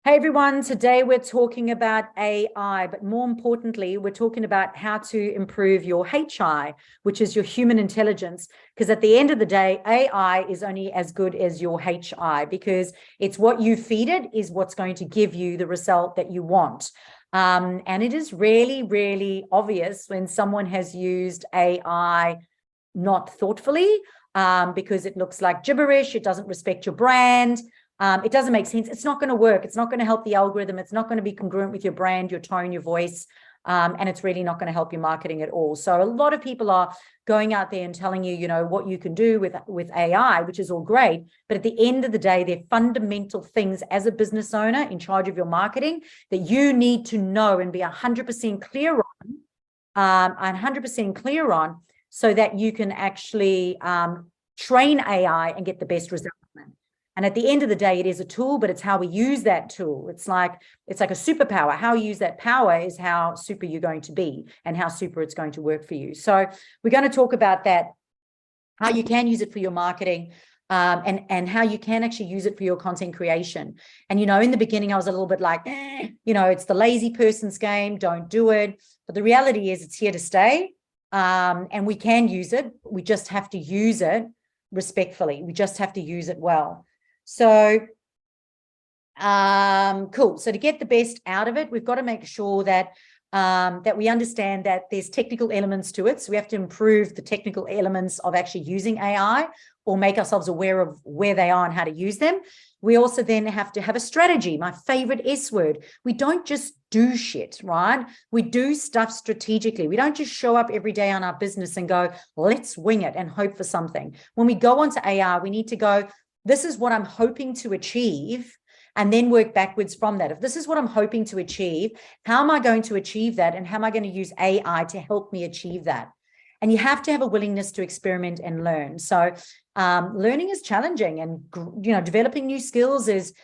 Hey everyone, today we're talking about AI, but more importantly, we're talking about how to improve your HI, which is your human intelligence. Because at the end of the day, AI is only as good as your HI, because it's what you feed it is what's going to give you the result that you want. And it is really, really obvious when someone has used AI not thoughtfully, because it looks like gibberish, it doesn't respect your brand. It doesn't make sense. It's not going to work. It's not going to help the algorithm. It's not going to be congruent with your brand, your tone, your voice. And it's really not going to help your marketing at all. So a lot of people are going out there and telling you, what you can do with AI, which is all great. But at the end of the day, they're fundamental things as a business owner in charge of your marketing that you need to know and be 100% clear on, so that you can actually train AI and get the best result. And at the end of the day, it is a tool, but it's how we use that tool. It's like a superpower. How you use that power is how super you're going to be and how super it's going to work for you. So we're going to talk about that, how you can use it for your marketing, and how you can actually use it for your content creation. And, in the beginning, I was a little bit like, it's the lazy person's game. Don't do it. But the reality is it's here to stay. And we can use it. We just have to use it respectfully. We just have to use it well. So, cool. So to get the best out of it, we've got to make sure that we understand that there's technical elements to it. So we have to improve the technical elements of actually using AI, or make ourselves aware of where they are and how to use them. We also then have to have a strategy, my favorite S word. We don't just do shit, right? We do stuff strategically. We don't just show up every day on our business and go, let's wing it and hope for something. When we go onto AI, we need to go, this is what I'm hoping to achieve, and then work backwards from that. If this is what I'm hoping to achieve, how am I going to achieve that? And how am I going to use AI to help me achieve that? And you have to have a willingness to experiment and learn. So learning is challenging, and developing new skills is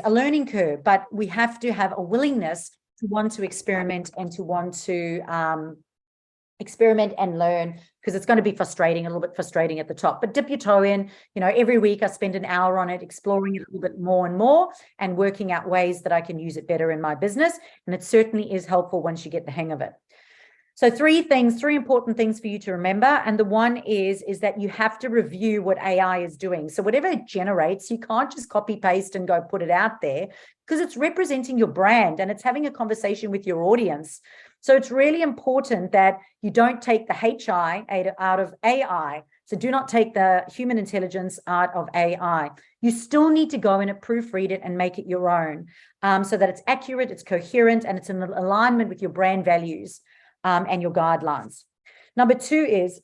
a learning curve, but we have to have a willingness to want to experiment and to want to experiment and learn, because it's going to be frustrating, a little bit frustrating at the top, but dip your toe in. Every week I spend an hour on it, exploring it a little bit more and more, and working out ways that I can use it better in my business. And it certainly is helpful once you get the hang of it. So three important things for you to remember. And the one is that you have to review what AI is doing. So whatever it generates, you can't just copy paste and go put it out there, because it's representing your brand and it's having a conversation with your audience. So it's really important that you don't take the HI out of AI. So do not take the human intelligence out of AI. You still need to go in and proofread it and make it your own, so that it's accurate, it's coherent, and it's in alignment with your brand values and your guidelines. Number two is,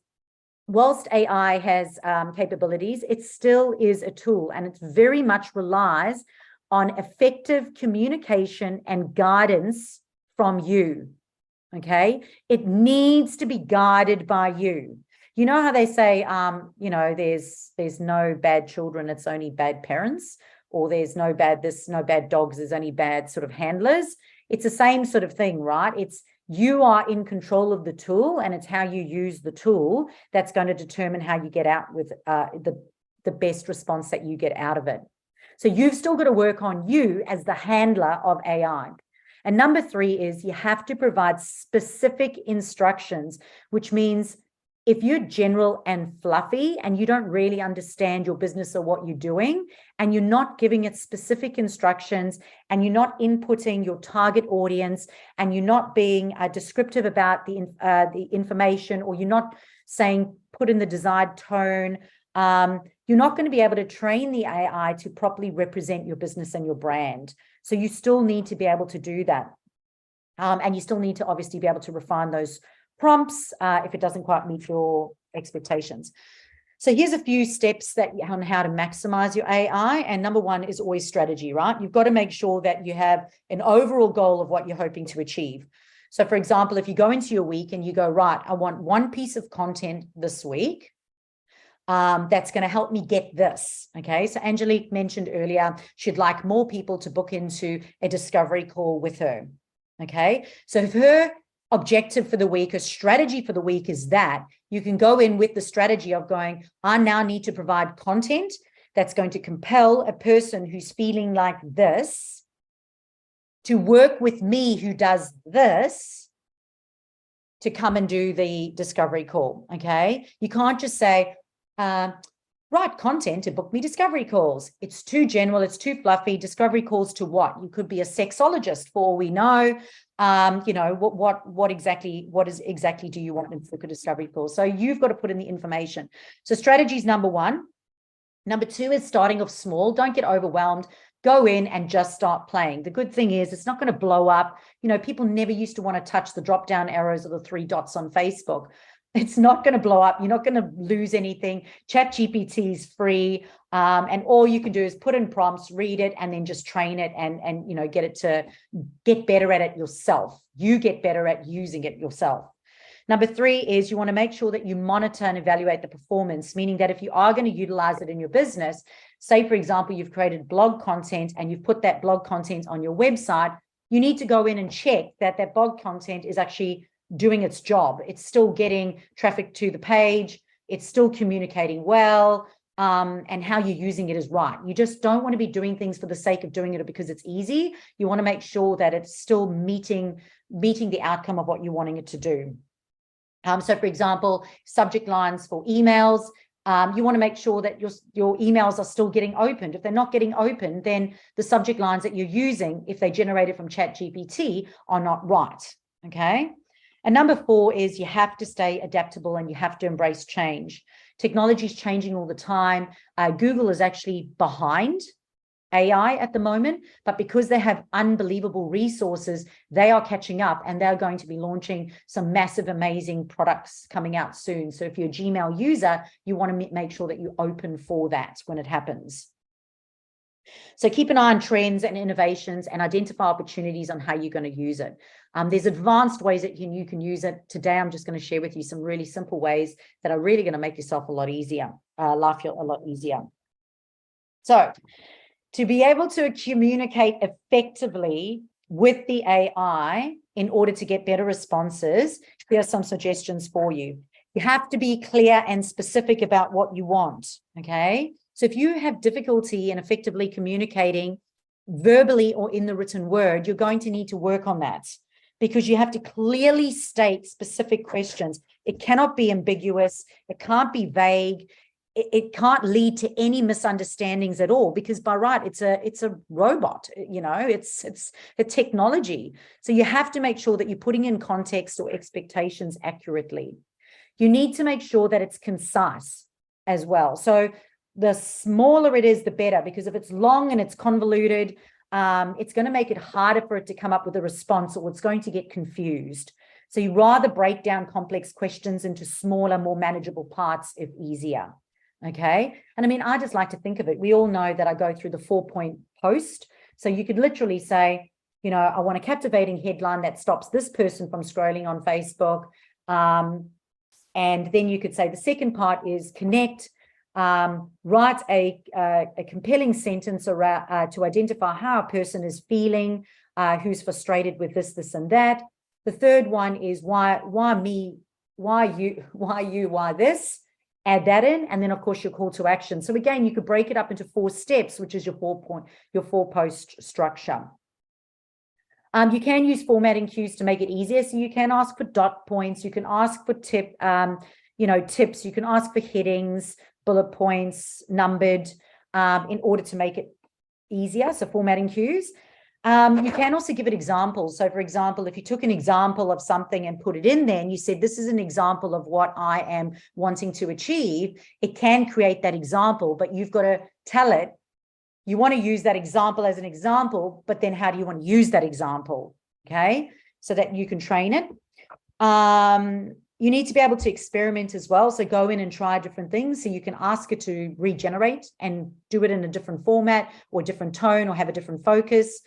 whilst AI has capabilities, it still is a tool, and it very much relies on effective communication and guidance from you. Okay, it needs to be guided by you. You know how they say, there's no bad children, it's only bad parents, or there's no bad dogs, there's only bad sort of handlers. It's the same sort of thing, right? It's you are in control of the tool, and it's how you use the tool that's going to determine how you get out with the best response that you get out of it. So you've still got to work on you as the handler of AI. And number three is you have to provide specific instructions, which means if you're general and fluffy and you don't really understand your business or what you're doing, and you're not giving it specific instructions, and you're not inputting your target audience, and you're not being descriptive about the information, or you're not saying put in the desired tone, you're not going to be able to train the AI to properly represent your business and your brand. So you still need to be able to do that. And you still need to obviously be able to refine those prompts if it doesn't quite meet your expectations. So here's a few steps on how to maximize your AI. And number one is always strategy, right? You've got to make sure that you have an overall goal of what you're hoping to achieve. So for example, if you go into your week and you go, right, I want one piece of content this week, that's going to help me get this. Okay. So Angelique mentioned earlier, she'd like more people to book into a discovery call with her. Okay. So if her objective for the week, a strategy for the week is that, you can go in with the strategy of going, I now need to provide content that's going to compel a person who's feeling like this to work with me who does this to come and do the discovery call, okay? You can't just say, write content to book me discovery calls. It's too general, it's too fluffy. Discovery calls to what? You could be a sexologist for all we know. You know, what exactly do you want in book a discovery call? So you've got to put in the information. So strategy is number one. Number two is starting off small. Don't get overwhelmed. Go in and just start playing. The good thing is it's not going to blow up. You know, people never used to want to touch the drop-down arrows or the 3 dots on Facebook. It's not going to blow up. You're not going to lose anything. ChatGPT is free. And all you can do is put in prompts, read it, and then just train it and you know, get it to get better at it yourself. You get better at using it yourself. Number 3 is you want to make sure that you monitor and evaluate the performance, meaning that if you are going to utilize it in your business, say, for example, you've created blog content and you've put that blog content on your website, you need to go in and check that that blog content is actually doing its job. It's still getting traffic to the page. It's still communicating well, and how you're using it is right. You just don't want to be doing things for the sake of doing it because it's easy. You want to make sure that it's still meeting the outcome of what you're wanting it to do. So for example, subject lines for emails, you want to make sure that your emails are still getting opened. If they're not getting opened, then the subject lines that you're using, if they generated from ChatGPT, are not right, okay? And number 4 is you have to stay adaptable and you have to embrace change. Technology is changing all the time. Google is actually behind AI at the moment, but because they have unbelievable resources, they are catching up and they're going to be launching some massive, amazing products coming out soon. So if you're a Gmail user, you want to make sure that you open for that when it happens. So keep an eye on trends and innovations and identify opportunities on how you're going to use it. There's advanced ways that you can use it. Today, I'm just going to share with you some really simple ways that are really going to make yourself a lot easier, life a lot easier. So to be able to communicate effectively with the AI in order to get better responses, here are some suggestions for you. You have to be clear and specific about what you want, okay? So if you have difficulty in effectively communicating verbally or in the written word, you're going to need to work on that because you have to clearly state specific questions. It cannot be ambiguous. It can't be vague. It can't lead to any misunderstandings at all because by right, it's a robot, you know, it's a technology. So you have to make sure that you're putting in context or expectations accurately. You need to make sure that it's concise as well. So the smaller it is, the better, because if it's long and it's convoluted, it's going to make it harder for it to come up with a response or it's going to get confused. So you rather break down complex questions into smaller, more manageable parts if easier. Okay. And I mean, I just like to think of it. We all know that I go through the 4-point post. So you could literally say, you know, I want a captivating headline that stops this person from scrolling on Facebook. And then you could say the second part is connect, write a compelling sentence around, to identify how a person is feeling, who's frustrated with this, and that. The third one is why me, why you, why this. Add that in, and then of course your call to action. So again, you could break it up into 4 steps, which is your 4-post structure. You can use formatting cues to make it easier. So you can ask for dot points, you can ask for tips, you can ask for headings, bullet points, numbered, in order to make it easier. So formatting cues. You can also give it examples. So for example, if you took an example of something and put it in there and you said, this is an example of what I am wanting to achieve, it can create that example, but you've got to tell it, you want to use that example as an example, but then how do you want to use that example? Okay, so that you can train it. You need to be able to experiment as well. So go in and try different things. So you can ask it to regenerate and do it in a different format or different tone or have a different focus.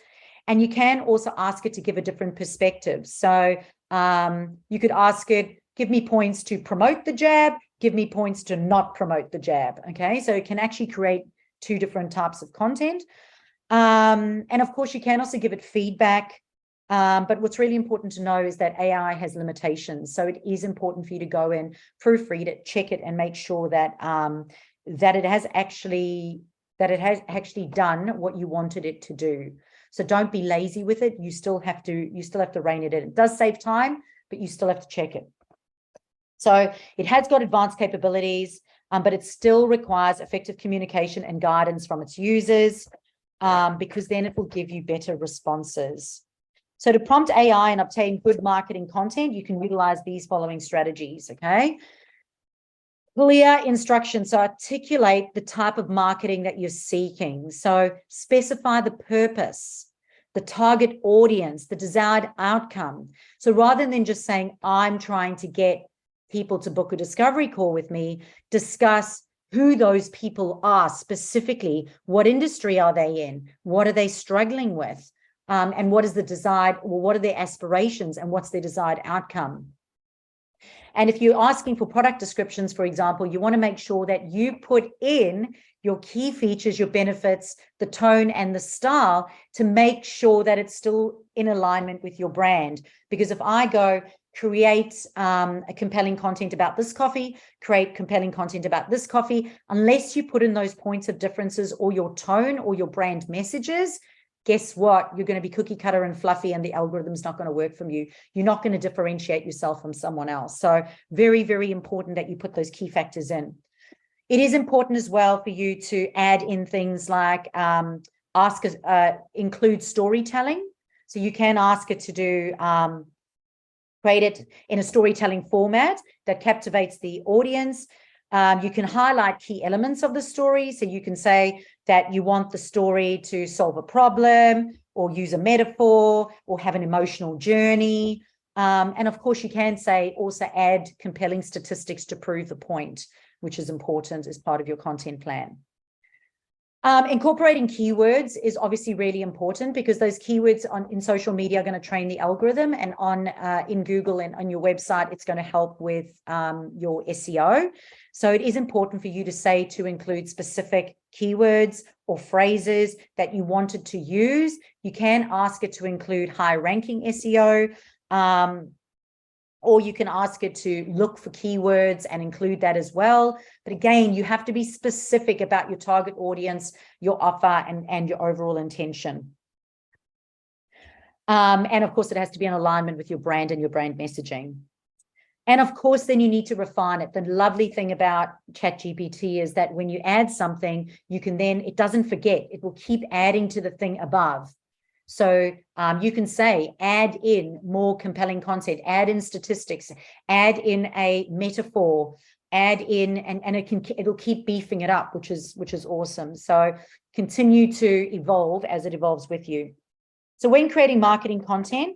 And you can also ask it to give a different perspective. So you could ask it, give me points to promote the jab, give me points to not promote the jab. Okay, so it can actually create 2 different types of content. And of course, you can also give it feedback. But what's really important to know is that AI has limitations. So it is important for you to go in, proofread it, check it, and make sure that that it has actually done what you wanted it to do. So don't be lazy with it. You still have to rein it in. It does save time, but you still have to check it. So it has got advanced capabilities, but it still requires effective communication and guidance from its users, because then it will give you better responses. So to prompt AI and obtain good marketing content, you can utilize these following strategies, okay? Clear instructions, so articulate the type of marketing that you're seeking. So specify the purpose, the target audience, the desired outcome. So rather than just saying, I'm trying to get people to book a discovery call with me, discuss who those people are specifically, what industry are they in, what are they struggling with, and what is the desired, or what are their aspirations and what's their desired outcome. And if you're asking for product descriptions, for example, you want to make sure that you put in your key features, your benefits, the tone and the style to make sure that it's still in alignment with your brand. Because if I go create a compelling content about this coffee, create compelling content about this coffee, unless you put in those points of differences or your tone or your brand messages, guess what? You're going to be cookie cutter and fluffy, and the algorithm's not going to work from you. You're not going to differentiate yourself from someone else. So very, very important that you put those key factors in. It is important as well for you to add in things like include storytelling. So you can ask it to do create it in a storytelling format that captivates the audience. You can highlight key elements of the story. So you can say that you want the story to solve a problem or use a metaphor or have an emotional journey. And of course, you can say also add compelling statistics to prove the point, which is important as part of your content plan. Incorporating keywords is obviously really important, because those keywords in social media are going to train the algorithm, and in Google and on your website, it's going to help with your SEO. So it is important for you to say to include specific keywords or phrases that you wanted to use. You can ask it to include high ranking SEO, or you can ask it to look for keywords and include that as well. But again, you have to be specific about your target audience, your offer, and your overall intention. And of course, it has to be in alignment with your brand and your brand messaging. And of course, then you need to refine it. The lovely thing about ChatGPT is that when you add something, you can then, it doesn't forget, it will keep adding to the thing above. So you can say, add in more compelling content, add in statistics, add in a metaphor, add in, and it'll keep beefing it up, which is awesome. So continue to evolve as it evolves with you. So when creating marketing content,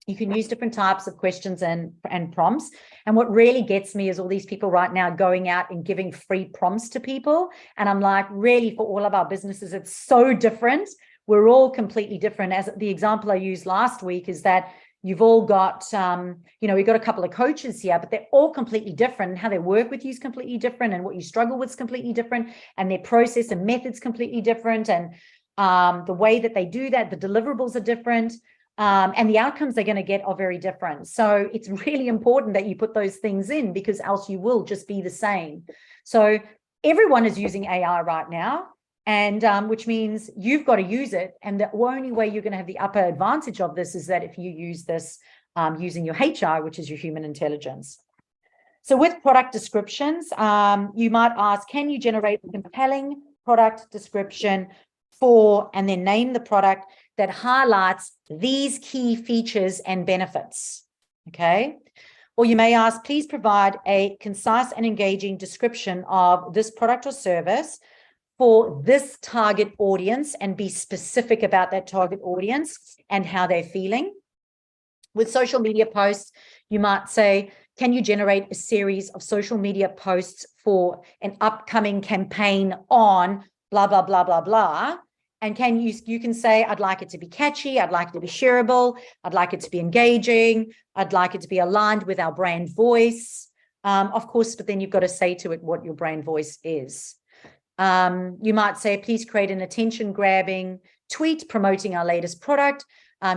you can use different types of questions and prompts. And what really gets me is all these people right now going out and giving free prompts to people. And I'm like, really, for all of our businesses, it's so different. We're all completely different. As the example I used last week is that you've all got, we've got a couple of coaches here, but they're all completely different. How they work with you is completely different, and what you struggle with is completely different, and their process and methods completely different, and the way that they do that, the deliverables are different, and the outcomes they're going to get are very different. So it's really important that you put those things in, because else you will just be the same. So everyone is using AI right now. And which means you've got to use it. And the only way you're going to have the upper advantage of this is that if you use this using your HR, which is your human intelligence. So with product descriptions, you might ask, can you generate a compelling product description for, and then name the product that highlights these key features and benefits, okay? Or you may ask, please provide a concise and engaging description of this product or service for this target audience, and be specific about that target audience and how they're feeling. With social media posts, you might say, can you generate a series of social media posts for an upcoming campaign on blah, blah, blah, blah, blah. And you can say, I'd like it to be catchy. I'd like it to be shareable. I'd like it to be engaging. I'd like it to be aligned with our brand voice. Of course, but then you've got to say to it what your brand voice is. You might say, please create an attention-grabbing tweet promoting our latest product.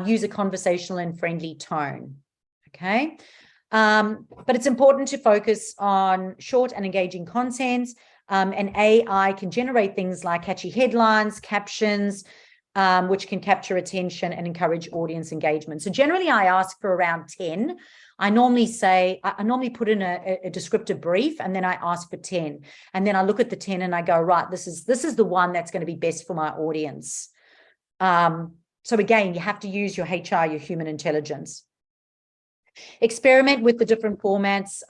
Use a conversational and friendly tone, okay? But it's important to focus on short and engaging content, and AI can generate things like catchy headlines, captions, which can capture attention and encourage audience engagement. So generally I ask for around 10. I normally put in a descriptive brief, and then I ask for 10. And then I look at the 10 and I go, right, this is the one that's going to be best for my audience. So again, you have to use your HR, your human intelligence. Experiment with the different formats.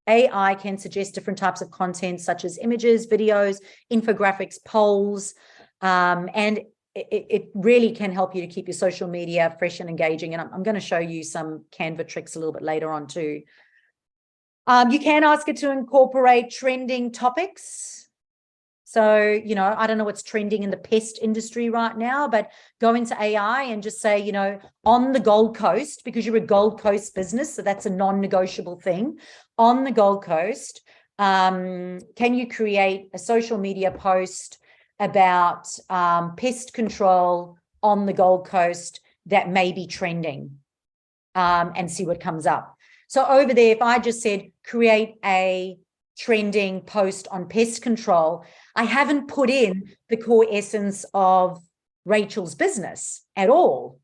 AI can suggest different types of content, such as images, videos, infographics, polls, and it really can help you to keep your social media fresh and engaging. And I'm going to show you some Canva tricks a little bit later on too. You can ask it to incorporate trending topics. So, I don't know what's trending in the pest industry right now, but go into AI and just say, on the Gold Coast, because you're a Gold Coast business, so that's a non-negotiable thing. On the Gold Coast, can you create a social media post about pest control on the Gold Coast that may be trending, and see what comes up. So over there, if I just said, create a trending post on pest control, I haven't put in the core essence of Rachel's business at all.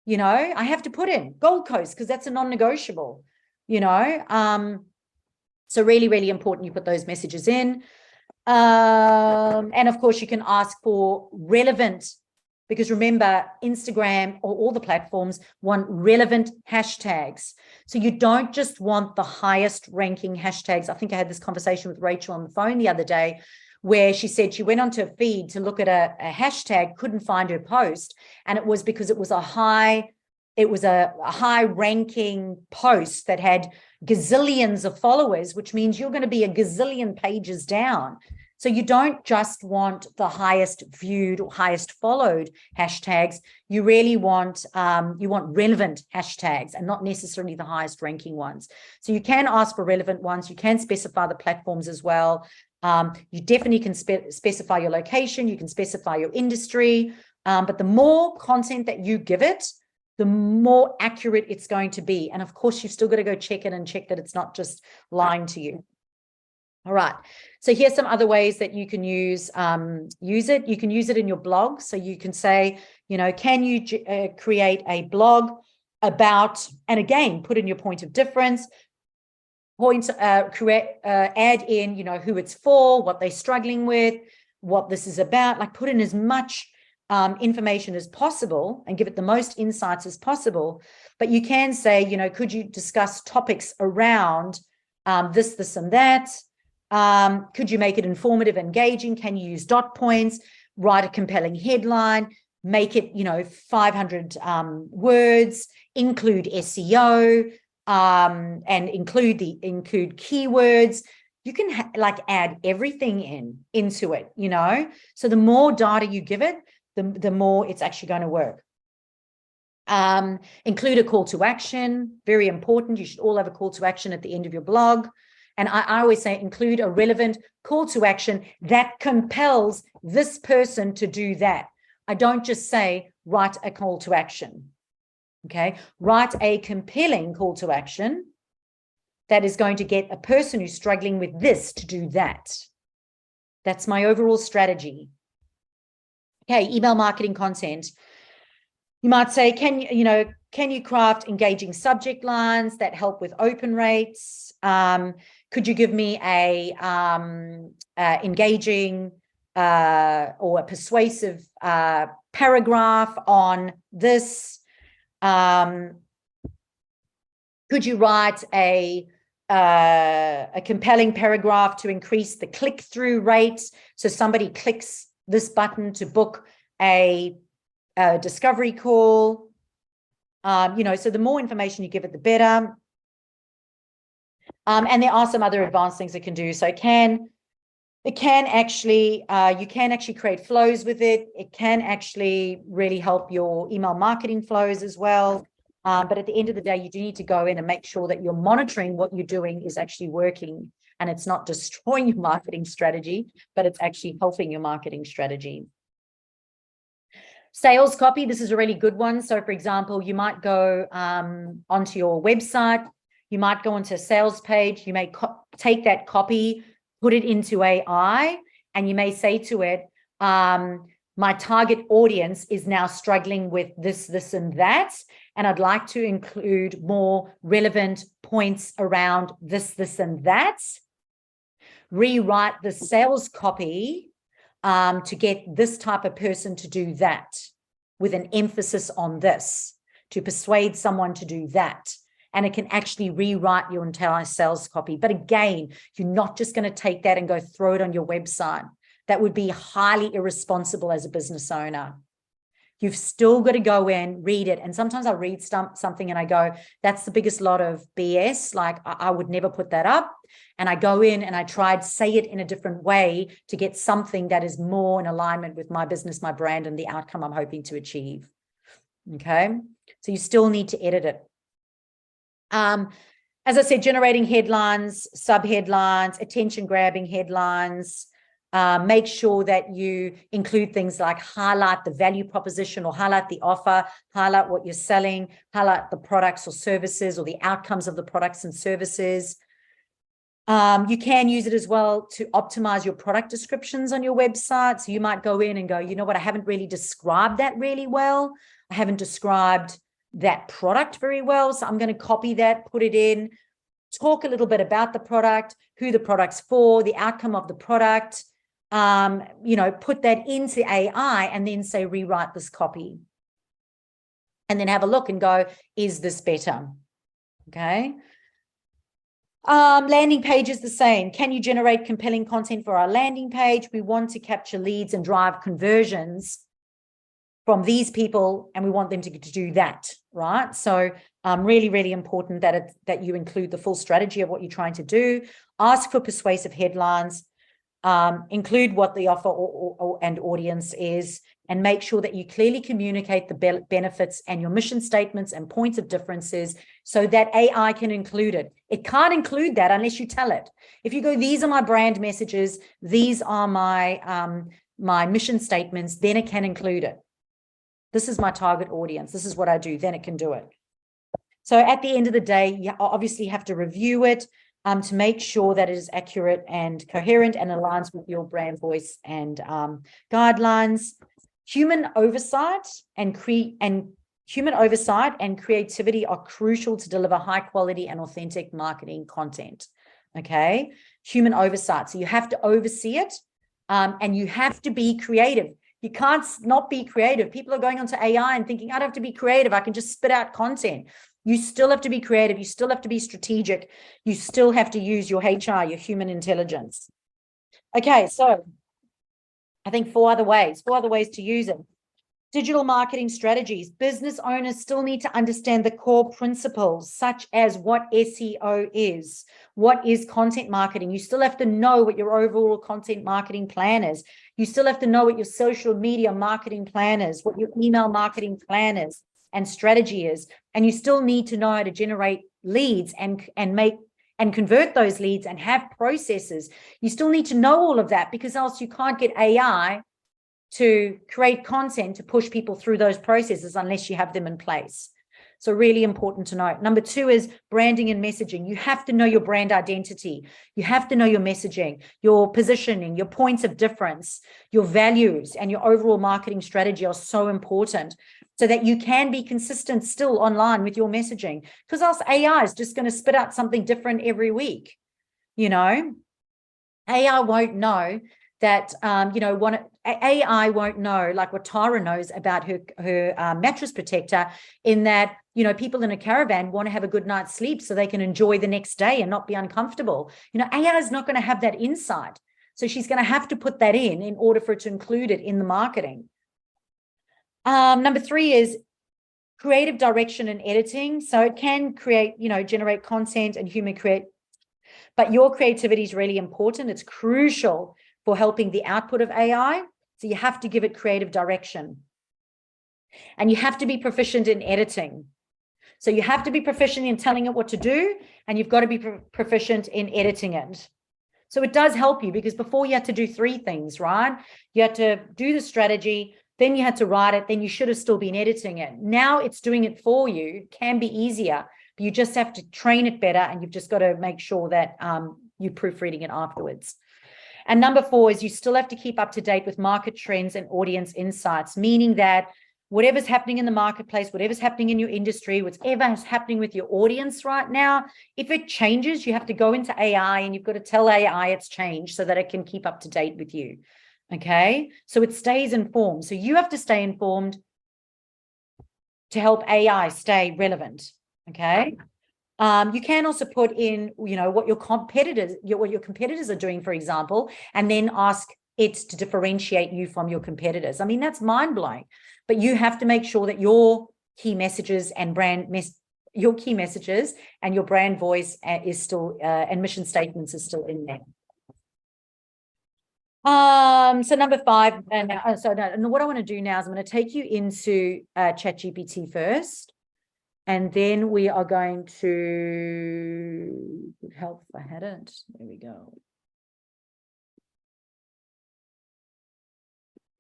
I have to put in Gold Coast because that's a non-negotiable, so really, really important you put those messages in. And of course you can ask for relevant, because remember, Instagram or all the platforms want relevant hashtags. So you don't just want the highest ranking hashtags. I think I had this conversation with Rachel on the phone the other day, where she said she went onto a feed to look at a hashtag, couldn't find her post. And it was because it was a high ranking post that had gazillions of followers, which means you're going to be a gazillion pages down. So you don't just want the highest viewed or highest followed hashtags. You really want, relevant hashtags and not necessarily the highest ranking ones. So you can ask for relevant ones. You can specify the platforms as well. You definitely can specify your location. You can specify your industry. But the more content that you give it, the more accurate it's going to be. And of course, you've still got to go check it and check that it's not just lying to you. All right. So here's some other ways that you can use it. You can use it in your blog. So you can say, can you create a blog about, and again, put in your point of difference, add in, who it's for, what they're struggling with, what this is about, like put in as much information as possible and give it the most insights as possible. But you can say, could you discuss topics around this, and that? Could you make it informative, engaging? Can you use dot points, write a compelling headline, make it, 500 words, include SEO, and include keywords. You can add everything into it, so the more data you give it, the more it's actually going to work. Include a call to action, very important. You should all have a call to action at the end of your blog. And I always say, include a relevant call to action that compels this person to do that. I don't just say, write a call to action. Okay, write a compelling call to action that is going to get a person who's struggling with this to do that. That's my overall strategy. Okay, email marketing content. You might say, can you craft engaging subject lines that help with open rates? Could you give me a engaging or a persuasive paragraph on this? Could you write a compelling paragraph to increase the click-through rate? So somebody clicks this button to book a discovery call. So the more information you give it, the better. And there are some other advanced things it can do. So you can actually create flows with it. It can actually really help your email marketing flows as well. But at the end of the day, you do need to go in and make sure that you're monitoring what you're doing is actually working, and it's not destroying your marketing strategy, but it's actually helping your marketing strategy. Sales copy, this is a really good one. So for example, you might go onto your website, you might go onto a sales page, you may take that copy, put it into AI, and you may say to it, my target audience is now struggling with this, this, and that. And I'd like to include more relevant points around this, this, and that. Rewrite the sales copy to get this type of person to do that, with an emphasis on this, to persuade someone to do that. And it can actually rewrite your entire sales copy. But again, you're not just going to take that and go throw it on your website. That would be highly irresponsible as a business owner. You've still got to go in, read it. And sometimes I read something and I go, that's the biggest lot of BS. Like, I would never put that up. And I go in and I try to say it in a different way to get something that is more in alignment with my business, my brand, and the outcome I'm hoping to achieve. Okay. So you still need to edit it. As I said, generating headlines, sub-headlines, attention-grabbing headlines. Make sure that you include things like highlight the value proposition or highlight the offer, highlight what you're selling, highlight the products or services or the outcomes of the products and services. You can use it as well to optimize your product descriptions on your website. So you might go in and go, you know what, I haven't really described that really well. I haven't described that product very well. So I'm going to copy that, put it in, talk a little bit about the product, who the product's for, the outcome of the product, put that into AI and then say, rewrite this copy. And then have a look and go, is this better? Okay. Landing page is the same. Can you generate compelling content for our landing page? We want to capture leads and drive conversions from these people, and we want them to do that, right? So really, really important that you include the full strategy of what you're trying to do. Ask for persuasive headlines, include what the offer and audience is, and make sure that you clearly communicate the benefits and your mission statements and points of differences so that AI can include it. It can't include that unless you tell it. If you go, these are my brand messages, these are my mission statements, then it can include it. This is my target audience. This is what I do. Then it can do it. So at the end of the day, you obviously have to review it to make sure that it is accurate and coherent and aligns with your brand voice and guidelines. Human oversight and creativity are crucial to deliver high quality and authentic marketing content. Okay, human oversight. So you have to oversee it, and you have to be creative. You can't not be creative. People are going onto AI and thinking, I don't have to be creative. I can just spit out content. You still have to be creative. You still have to be strategic. You still have to use your HR, your human intelligence. Okay, so I think four other ways to use it. Digital marketing strategies. Business owners still need to understand the core principles, such as what SEO is, what is content marketing. You still have to know what your overall content marketing plan is. You still have to know what your social media marketing plan is, what your email marketing plan is and strategy is. And you still need to know how to generate leads and convert those leads and have processes. You still need to know all of that, because else you can't get AI to create content to push people through those processes unless you have them in place. So really important to know. Number two is branding and messaging. You have to know your brand identity. You have to know your messaging, your positioning, your points of difference, your values, and your overall marketing strategy are so important so that you can be consistent still online with your messaging, because else AI is just going to spit out something different every week. AI won't know that, AI won't know like what Tara knows about her mattress protector, in that, people in a caravan want to have a good night's sleep so they can enjoy the next day and not be uncomfortable. AI is not going to have that insight. So she's going to have to put that in order for it to include it in the marketing. Number three is creative direction and editing. So it can create, generate content and human create, but your creativity is really important. It's crucial for helping the output of AI. So you have to give it creative direction. And you have to be proficient in editing. So you have to be proficient in telling it what to do, and you've got to be proficient in editing it. So it does help you, because before you had to do three things, right? You had to do the strategy, then you had to write it, then you should have still been editing it. Now it's doing it for you. It can be easier, but you just have to train it better, and you've just got to make sure that you're proofreading it afterwards. And number 4 is you still have to keep up to date with market trends and audience insights, meaning that whatever's happening in the marketplace, whatever's happening in your industry, whatever is happening with your audience right now, if it changes, you have to go into AI and you've got to tell AI it's changed so that it can keep up to date with you. Okay. So it stays informed. So you have to stay informed to help AI stay relevant. Okay. You can also put in, what your competitors are doing, for example, and then ask it to differentiate you from your competitors. I mean, that's mind-blowing. But you have to make sure that your key messages and your brand voice is still and mission statements is still in there. So number 5, and what I want to do now is I'm going to take you into ChatGPT first. And then we are going to help if I had it. There we go.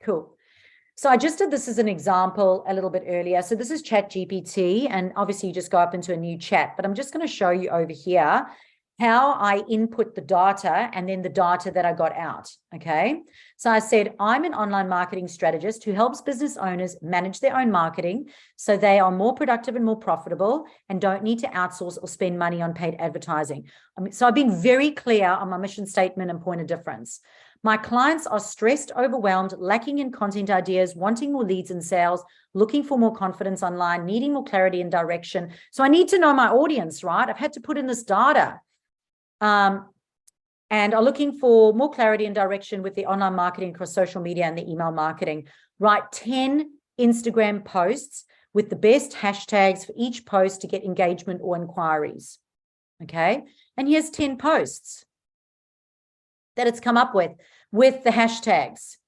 Cool. So I just did this as an example a little bit earlier. So this is ChatGPT, and obviously you just go up into a new chat, but I'm just going to show you over here how I input the data and then the data that I got out. Okay. So I said, I'm an online marketing strategist who helps business owners manage their own marketing so they are more productive and more profitable and don't need to outsource or spend money on paid advertising. So I've been very clear on my mission statement and point of difference. My clients are stressed, overwhelmed, lacking in content ideas, wanting more leads and sales, looking for more confidence online, needing more clarity and direction. So I need to know my audience, right? I've had to put in this data. And are looking for more clarity and direction with the online marketing across social media and the email marketing. Write 10 Instagram posts with the best hashtags for each post to get engagement or inquiries. Okay. And here's 10 posts that it's come up with the hashtags.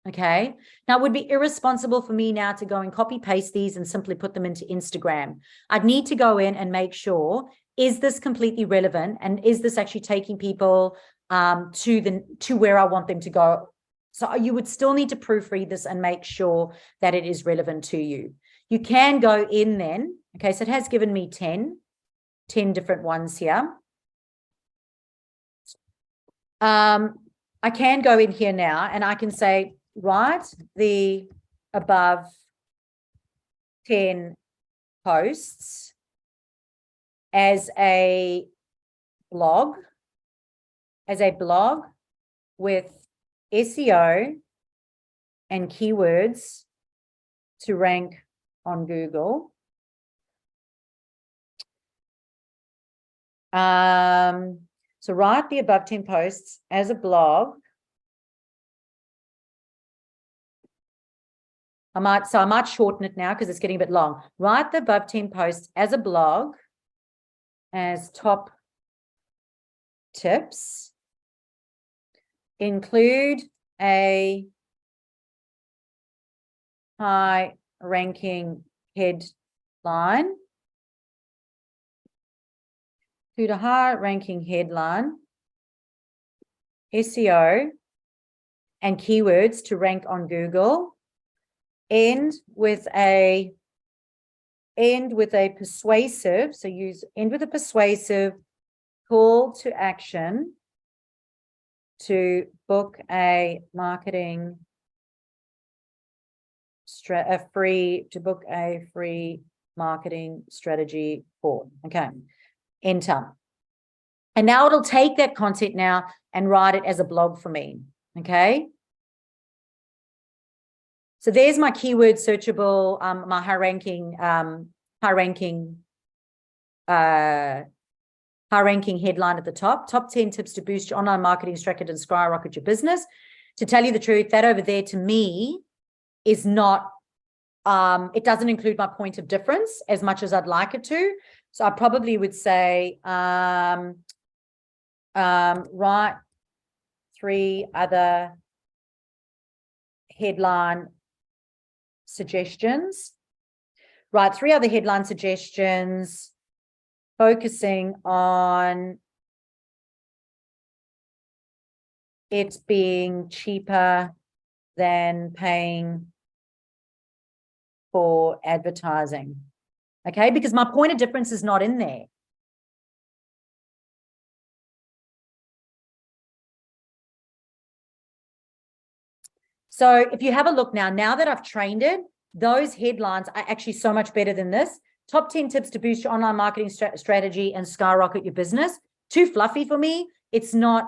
Okay. Now it would be irresponsible for me now to go and copy paste these and simply put them into Instagram. I'd need to go in and make sure, is this completely relevant? And is this actually taking people to where I want them to go? So you would still need to proofread this and make sure that it is relevant to you. You can go in then. Okay. So it has given me 10 different ones here. I can go in here now and I can say, write the above 10 posts as a blog with SEO and keywords to rank on Google. So write the above 10 posts as a blog. I might shorten it now because it's getting a bit long. Write the above 10 posts as a blog as top tips. Include a high ranking headline. Include a high ranking headline, SEO, and keywords to rank on Google. End with a persuasive, so end with a persuasive call to action to book a marketing free marketing strategy call. Okay. Enter. And now it'll take that content now and write it as a blog for me. Okay. So there's my keyword searchable, my high ranking headline at the top. Top 10 tips to boost your online marketing strategy and skyrocket your business. To tell you the truth, that over there to me is not, it doesn't include my point of difference as much as I'd like it to. So I probably would say, write 3 other headline suggestions. Write 3 other headline suggestions focusing on it being cheaper than paying for advertising. Okay, because my point of difference is not in there. So if you have a look now that I've trained it, those headlines are actually so much better than this. Top 10 tips to boost your online marketing strategy and skyrocket your business. Too fluffy for me. It's not,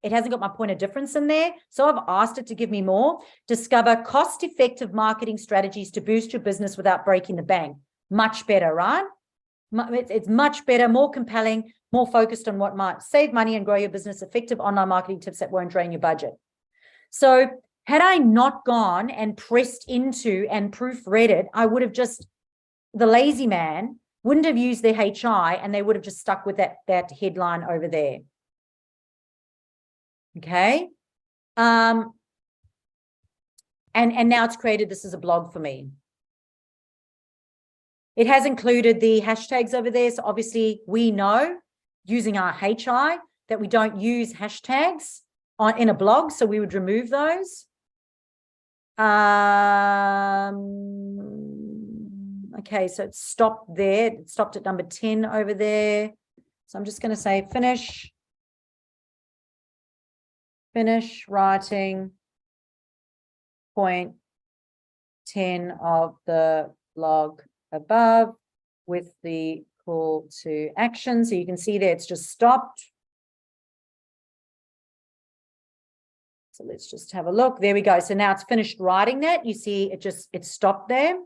it hasn't got my point of difference in there. So I've asked it to give me more. Discover cost-effective marketing strategies to boost your business without breaking the bank. Much better, right? It's much better, more compelling, more focused on what might save money and grow your business. Effective online marketing tips that won't drain your budget. So had I not gone and pressed into and proofread it, I would have just, the lazy man wouldn't have used their HI and they would have just stuck with that headline over there. Okay. And now it's created this as a blog for me. It has included the hashtags over there. So obviously we know using our HI that we don't use hashtags in a blog. So we would remove those. Okay, so it stopped there. It stopped at number 10 over there. So I'm just going to say finish writing point 10 of the blog above with the call to action. So you can see there it's just stopped. So let's just have a look. There we go. So now it's finished writing that. You see it stopped there.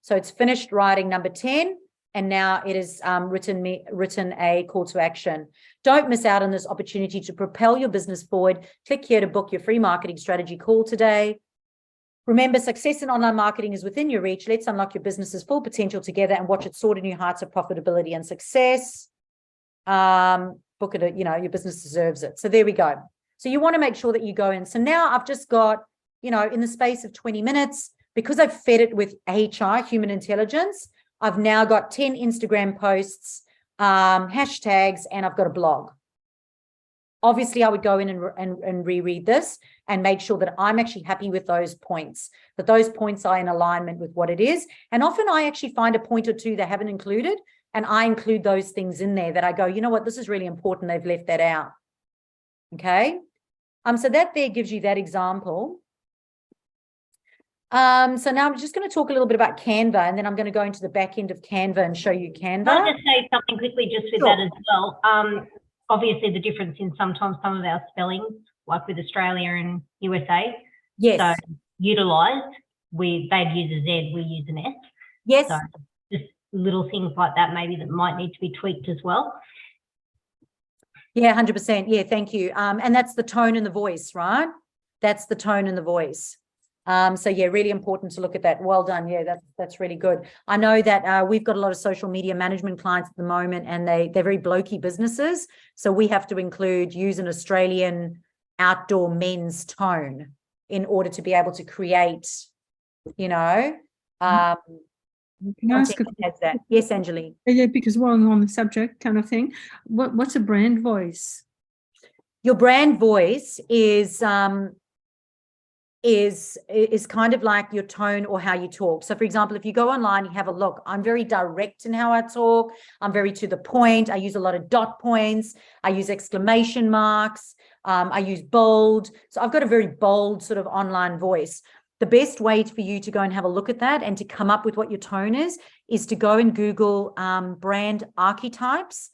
So it's finished writing number 10. And now it is written a call to action. Don't miss out on this opportunity to propel your business forward. Click here to book your free marketing strategy call today. Remember, success in online marketing is within your reach. Let's unlock your business's full potential together and watch it soar to new heights of profitability and success. Book it, your business deserves it. So there we go. So you want to make sure that you go in. So now I've just got, in the space of 20 minutes, because I've fed it with HI, human intelligence, I've now got 10 Instagram posts, hashtags, and I've got a blog. Obviously, I would go in and reread this and make sure that I'm actually happy with those points, that those points are in alignment with what it is. And often I actually find a point or two they haven't included, and I include those things in there that I go, you know what, this is really important. They've left that out. Okay. So that there gives you that example. So now I'm just going to talk a little bit about Canva, and then I'm going to go into the back end of Canva and show you Canva. I'll just say something quickly just with that as well. Obviously the difference in sometimes some of our spellings, like with Australia and USA. Yes. So utilised, they'd use a Z, we use an S. Yes. So just little things like that maybe that might need to be tweaked as well. Yeah, 100%. Yeah, thank you. And that's the tone and the voice, right? That's the tone and the voice. So yeah, really important to look at that. Well done. Yeah, that's really good. I know that we've got a lot of social media management clients at the moment, and they're very blokey businesses. So we have to use an Australian outdoor men's tone in order to be able to create, Can I ask that. Yes, Anjali. Yeah, because we're on the subject kind of thing. What's a brand voice? Your brand voice is kind of like your tone or how you talk. So for example, if you go online, you have a look, I'm very direct in how I talk. I'm very to the point. I use a lot of dot points. I use exclamation marks. I use bold. So I've got a very bold sort of online voice. The best way for you to go and have a look at that and to come up with what your tone is to go and Google brand archetypes.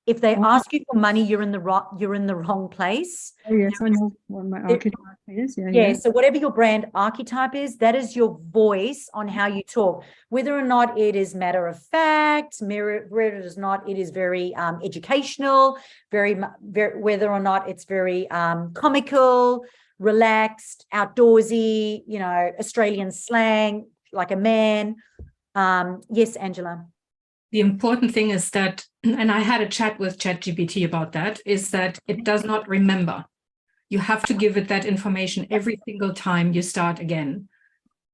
If they ask you for money, you're in the wrong place. Oh, yes, I know what my archetype is. Yeah, so whatever your brand archetype is, that is your voice on how you talk. Whether or not it is matter of fact, whether or not it is very educational, whether or not it's very comical, relaxed, outdoorsy, Australian slang, like a man. Yes, Angela. The important thing is that, and I had a chat with ChatGPT about that, is that it does not remember. You have to give it that information every single time you start again.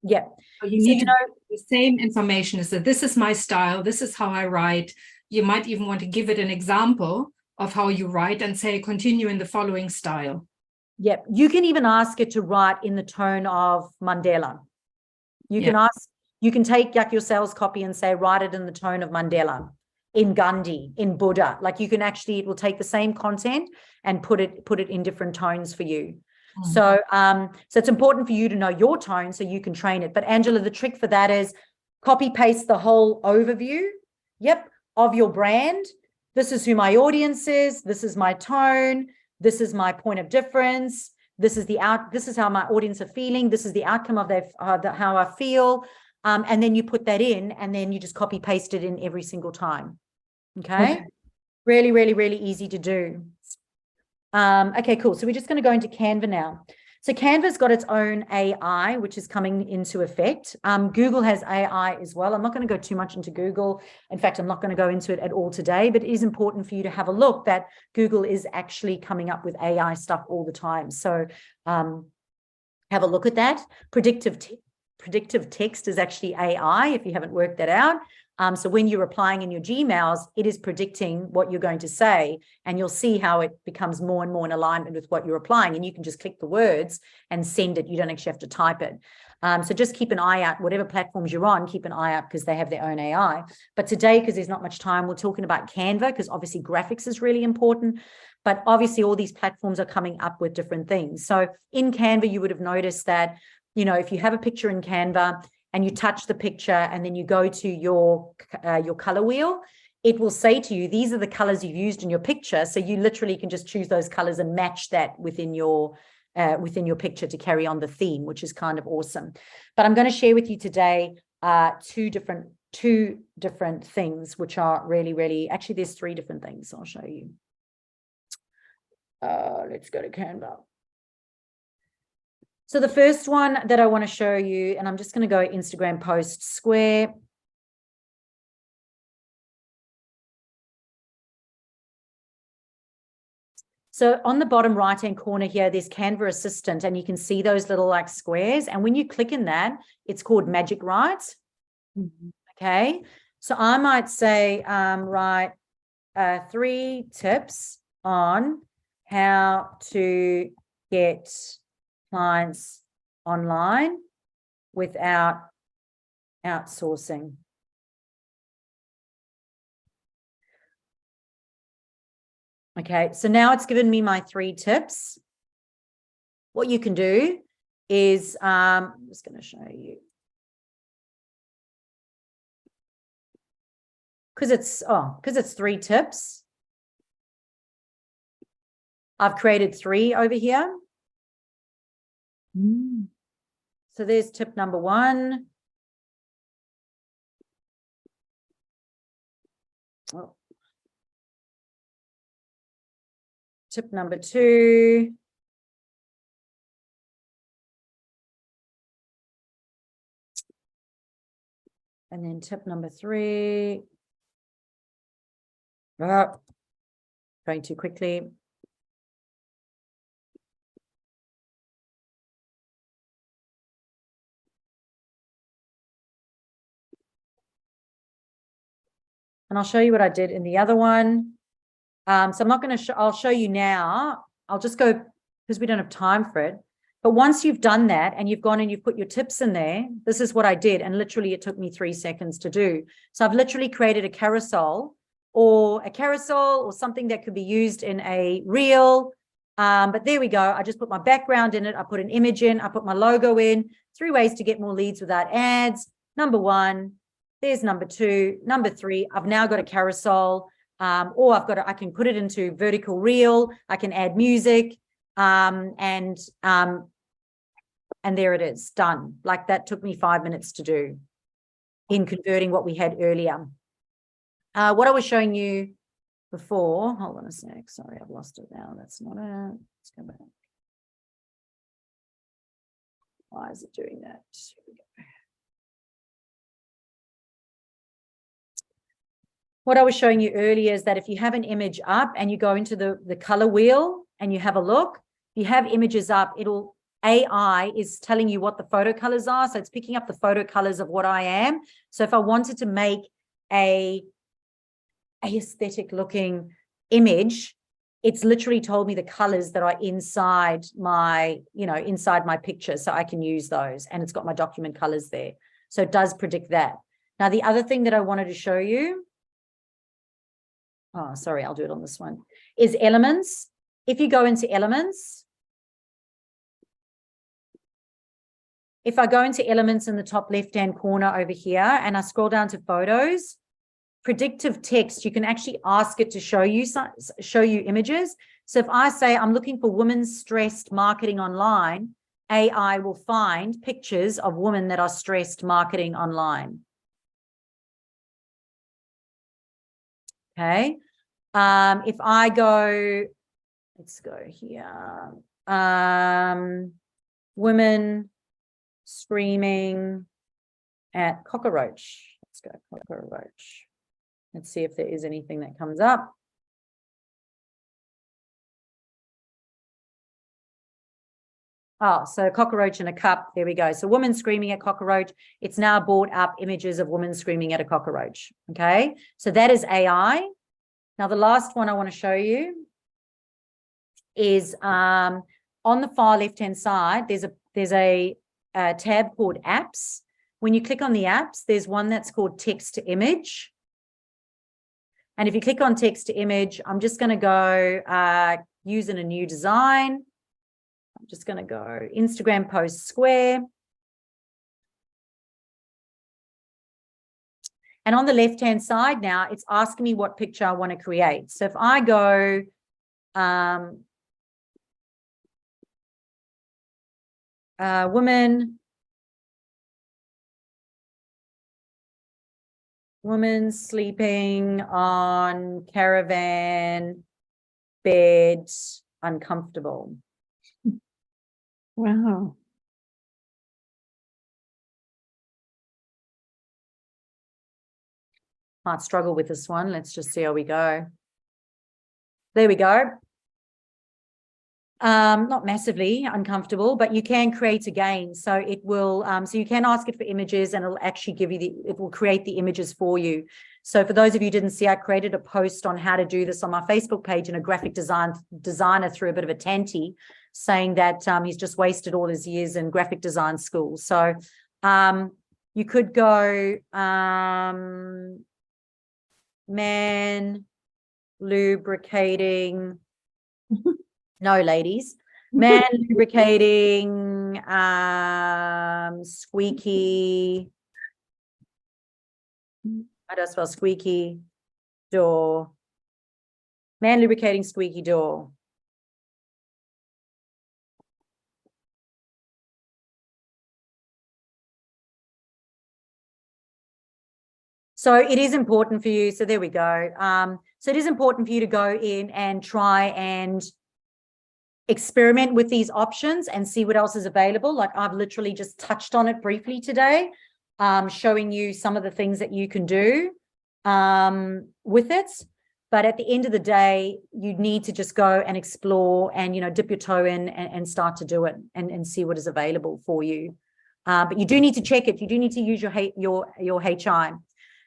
Yeah. So you need to know the same information, is that this is my style, this is how I write. You might even want to give it an example of how you write and say, continue in the following style. Yeah. You can even ask it to write in the tone of Mandela. You can take your sales copy and say, write it in the tone of Mandela, in Gandhi, in Buddha. Like it will take the same content and put it in different tones for you. So, so it's important for you to know your tone so you can train it. But Angela, the trick for that is copy paste the whole overview. Yep. Of your brand. This is who my audience is. This is my tone. This is my point of difference. This is this is how my audience are feeling. This is the outcome of how I feel. And then you put that in, and then you just copy paste it in every single time. Okay. Really, really, really easy to do. Okay, cool. So we're just going to go into Canva now. So Canva's got its own AI, which is coming into effect. Google has AI as well. I'm not going to go too much into Google. In fact, I'm not going to go into it at all today, but it is important for you to have a look that Google is actually coming up with AI stuff all the time. So have a look at that. Predictive text is actually AI, if you haven't worked that out. So when you're replying in your Gmails, it is predicting what you're going to say, and you'll see how it becomes more and more in alignment with what you're replying, and you can just click the words and send it. You don't actually have to type it. So just keep an eye out, whatever platforms you're on, keep an eye out because they have their own AI. But today, because there's not much time, we're talking about Canva because obviously graphics is really important. But obviously all these platforms are coming up with different things. So in Canva, you would have noticed that, you know, if you have a picture in Canva, and you touch the picture and then you go to your color wheel, it will say to you, these are the colors you've used in your picture. So you literally can just choose those colors and match that within your picture to carry on the theme, which is kind of awesome. But I'm going to share with you today two different things, which are really, really, actually there's three different things I'll show you. Let's go to Canva. So the first one that I want to show you, and I'm just going to go Instagram post square. So on the bottom right-hand corner here, there's Canva Assistant, and you can see those little like squares. And when you click in that, it's called Magic Write. Okay. So I might say, write 3 tips on how to get clients online without outsourcing. Okay, so now it's given me my 3 tips. What you can do is, I'm just going to show you. Because it's 3 tips. I've created 3 over here. So there's tip number 1. Oh. Tip number 2. And then tip number 3. Oh, going too quickly. And I'll show you what I did in the other one. So I'm not going to I'll show you now. I'll just go because we don't have time for it. But once you've done that and you've gone and you've put your tips in there, this is what I did. And literally it took me 3 seconds to do. So I've literally created a carousel or something that could be used in a reel. But there we go. I just put my background in it. I put an image in. I put my logo in. 3 ways to get more leads without ads. Number 1. There's number 2. Number 3, I've now got a carousel, or I can put it into vertical reel. I can add music, and there it is, done. Like that took me 5 minutes to do in converting what we had earlier. What I was showing you before, hold on a sec. Sorry, I've lost it now. That's not it. Let's go back. Why is it doing that? Here we go. What I was showing you earlier is that if you have an image up and you go into the color wheel and you have a look, you have images up, AI is telling you what the photo colors are. So it's picking up the photo colors of what I am. So if I wanted to make a aesthetic looking image, it's literally told me the colors that are inside my picture. So I can use those, and it's got my document colors there. So it does predict that. Now, the other thing that I wanted to show you, oh, sorry, I'll do it on this one, is elements. If you go into elements, if I go into elements in the top left-hand corner over here and I scroll down to photos, predictive text, you can actually ask it to show you images. So if I say I'm looking for women's stressed marketing online, AI will find pictures of women that are stressed marketing online. Okay. If I go, let's go here. Women screaming at cockroach. Let's go cockroach. Let's see if there is anything that comes up. Oh, so cockroach in a cup. There we go. So woman screaming at cockroach. It's now brought up images of women screaming at a cockroach. Okay. So that is AI. Now, the last one I want to show you is on the far left-hand side, there's a tab called apps. When you click on the apps, there's one that's called text to image. And if you click on text to image, I'm just going to go using a new design. I'm just going to go Instagram post square. And on the left-hand side now, it's asking me what picture I want to create. So if I go, woman sleeping on caravan bed, uncomfortable. Wow. Might struggle with this one. Let's just see how we go. There we go. Not massively uncomfortable, but you can create again. So it will, so you can ask it for images and it'll actually give you it will create the images for you. So for those of you who didn't see, I created a post on how to do this on my Facebook page, and a graphic designer threw a bit of a tanty saying that he's just wasted all his years in graphic design school. So you could go man lubricating. No, ladies. Man lubricating squeaky. How do I spell squeaky door? Man lubricating squeaky door. So it is important for you. So there we go. So it is important for you to go in and try and experiment with these options and see what else is available. Like I've literally just touched on it briefly today, showing you some of the things that you can do with it. But at the end of the day, you need to just go and explore and, dip your toe in and start to do it and see what is available for you. But you do need to check it. You do need to use your HI.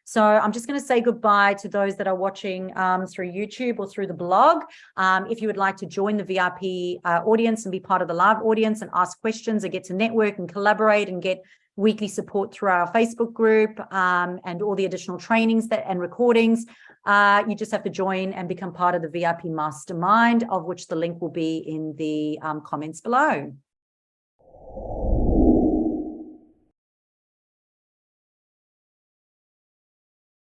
So I'm just going to say goodbye to those that are watching through YouTube or through the blog. If you would like to join the VIP audience and be part of the live audience and ask questions and get to network and collaborate and get weekly support through our Facebook group and all the additional trainings and recordings, you just have to join and become part of the VIP Mastermind, of which the link will be in the comments below.